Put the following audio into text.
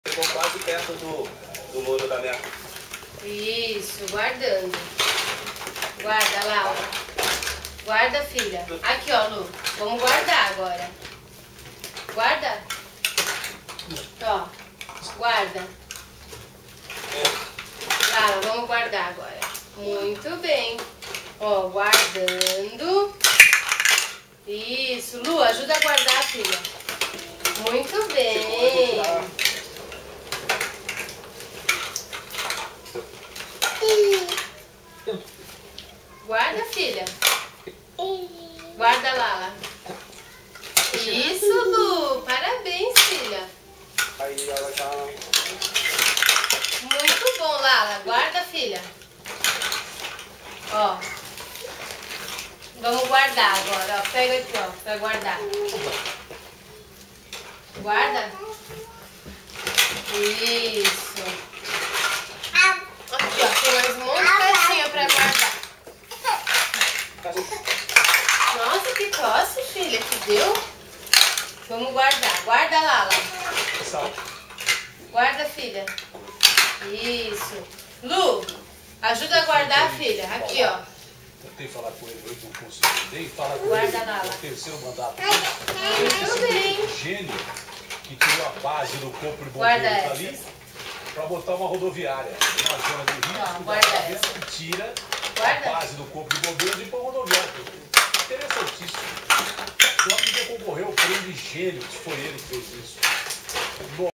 Ficou quase perto do muro da minha... Isso, guardando. Guarda, Laura. Guarda, filha. Aqui, ó, Lu. Vamos guardar agora. Guarda. Ó, guarda. Laura, vamos guardar agora. Muito bem. Ó, guardando. Isso. Lu, ajuda a guardar, filha. Muito bem. Guarda, filha. Guarda, Lala. Isso, Lu. Parabéns, filha. Aí ela tá... Muito bom, Lala. Guarda, filha. Ó. Vamos guardar agora, ó. Pega aqui, ó, pra guardar. Guarda. Isso. Aqui, ó. Tem mais um monte de pecinha pra guardar. Nossa, que tosse, filha. Que deu? Vamos guardar. Guarda, Lala. Guarda, filha. Isso. Lu, ajuda a guardar, filha. Aqui, ó. Tentei falar com ele hoje, não consegui. Tentei falar com Guarda, ele Lala. no terceiro mandato. Muito bem. Gênio que criou a base do Corpo de Guarda Bombeiros ali essas. para botar uma rodoviária, uma zona de risco, Ó, guarda dentro, e tira Guarda. a base do Corpo de Bombeiros e põe rodoviária. Interessantíssimo. O homem que concorreu ao prêmio de gênio, que foi ele que fez isso.